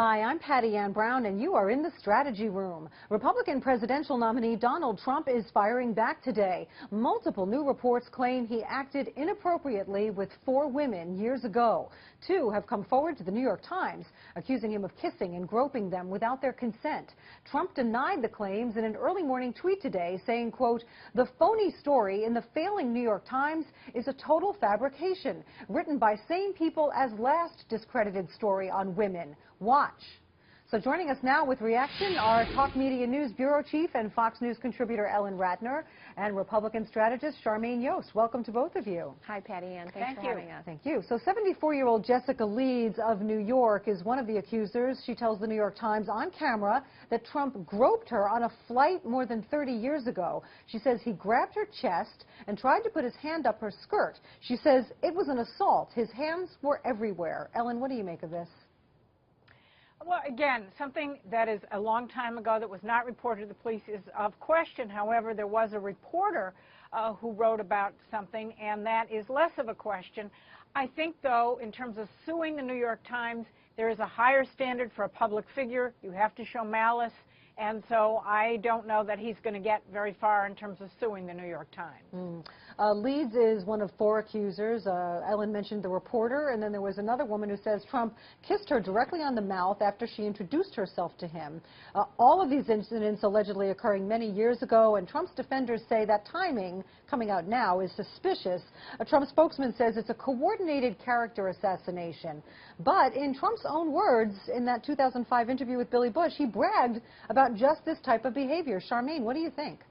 Hi, I'm Patty Ann Brown, and you are in the Strategy Room. Republican presidential nominee Donald Trump is firing back today. Multiple new reports claim he acted inappropriately with 4 women years ago. 2 have come forward to the New York Times, accusing him of kissing and groping them without their consent. Trump denied the claims in an early morning tweet today, saying, quote, "The phony story in the failing New York Times is a total fabrication, written by same people as last discredited story on women. Watch." So joining us now with reaction are Talk Media News Bureau Chief and Fox News contributor Ellen Ratner and Republican strategist Charmaine Yost. Welcome to both of you. Hi, Patty Ann. Thanks for having us. Thank you. So 74-year-old Jessica Leeds of New York is one of the accusers. She tells the New York Times on camera that Trump groped her on a flight more than 30 years ago. She says he grabbed her chest and tried to put his hand up her skirt. She says it was an assault. His hands were everywhere. Ellen, what do you make of this? Well, again, something that is a long time ago that was not reported to the police is of question. However, there was a reporter who wrote about something, and that is less of a question. I think, though, in terms of suing the New York Times, there is a higher standard for a public figure. You have to show malice. And so I don't know that he's going to get very far in terms of suing the New York Times. Leeds is one of 4 accusers. Ellen mentioned the reporter, and then there was another woman who says Trump kissed her directly on the mouth after she introduced herself to him. All of these incidents allegedly occurring many years ago, and Trump's defenders say that timing, coming out now, is suspicious. A Trump spokesman says it's a coordinated character assassination. But in Trump's own words, in that 2005 interview with Billy Bush, he bragged about just this type of behavior. Charmaine, what do you think?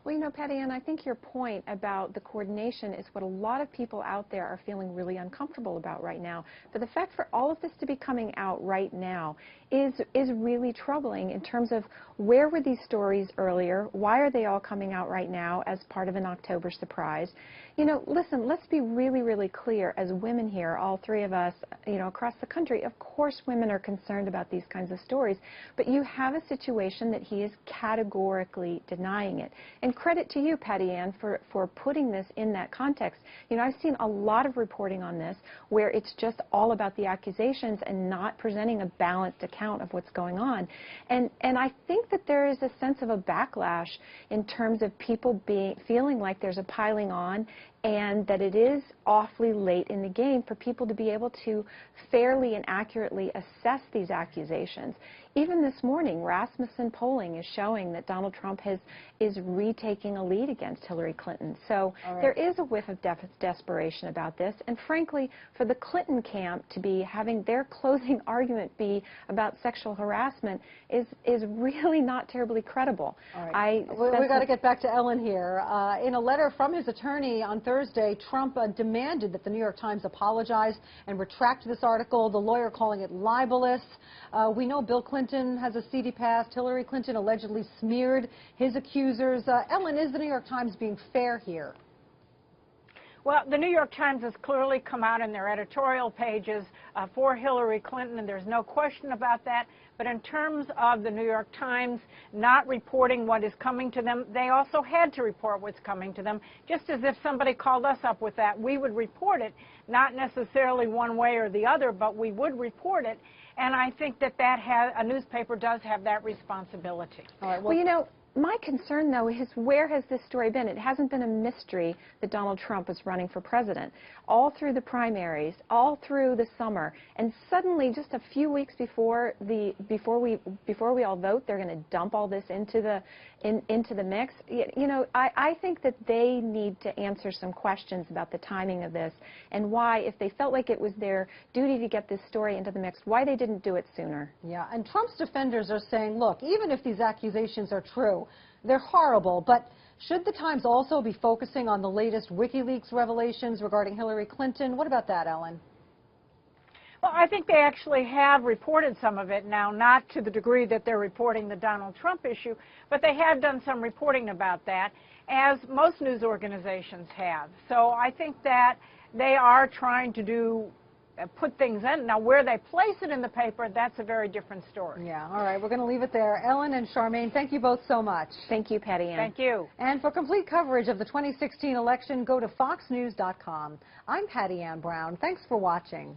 Well, you know, Patty Ann, I think your point about the coordination is what a lot of people out there are feeling really uncomfortable about right now. But the fact for all of this to be coming out right now is really troubling in terms of where were these stories earlier? Why are they all coming out right now as part of an October surprise? You know, listen, let's be really, really clear as women here, all 3 of us, you know, across the country. Of course, women are concerned about these kinds of stories, but you have a situation that he is categorically denying it. And credit to you, Patty Ann, for putting this in that context. You know, I've seen a lot of reporting on this where it's just all about the accusations and not presenting a balanced account of what's going on. And I think that there is a sense of a backlash in terms of people feeling like there's a piling on and that it is awfully late in the game for people to be able to fairly and accurately assess these accusations. Even this morning, Rasmussen polling is showing that Donald Trump is retaking a lead against Hillary Clinton. So there is a whiff of desperation about this. And frankly, for the Clinton camp to be having their closing argument be about sexual harassment is really not terribly credible. We've got to get back to Ellen here. In a letter from his attorney on Thursday, Trump demanded that the New York Times apologize and retract this article, the lawyer calling it libelous. We know Bill Clinton has a seedy past. Hillary Clinton allegedly smeared his accusers. Ellen, is the New York Times being fair here? Well, the New York Times has clearly come out in their editorial pages for Hillary Clinton, and there's no question about that. But in terms of the New York Times not reporting what is coming to them, they also had to report what's coming to them. Just as if somebody called us up with that, we would report it, not necessarily one way or the other, but we would report it. And I think that a newspaper does have that responsibility. All right, well, you know, my concern, though, is where has this story been? It hasn't been a mystery that Donald Trump was running for president. All through the primaries, all through the summer, and suddenly, just a few weeks before we all vote, they're going to dump all this into the mix. You know, I think that they need to answer some questions about the timing of this and why, if they felt like it was their duty to get this story into the mix, why they didn't do it sooner. Yeah, and Trump's defenders are saying, look, even if these accusations are true, they're horrible, but should the Times also be focusing on the latest WikiLeaks revelations regarding Hillary Clinton? What about that, Ellen? Well, I think they actually have reported some of it now, not to the degree that they're reporting the Donald Trump issue, but they have done some reporting about that, as most news organizations have. So I think that they are trying to put things in. Now, where they place it in the paper, that's a very different story. Yeah, all right, we're going to leave it there. Ellen and Charmaine, thank you both so much. Thank you, Patty Ann. Thank you. And for complete coverage of the 2016 election, go to foxnews.com. I'm Patty Ann Brown. Thanks for watching.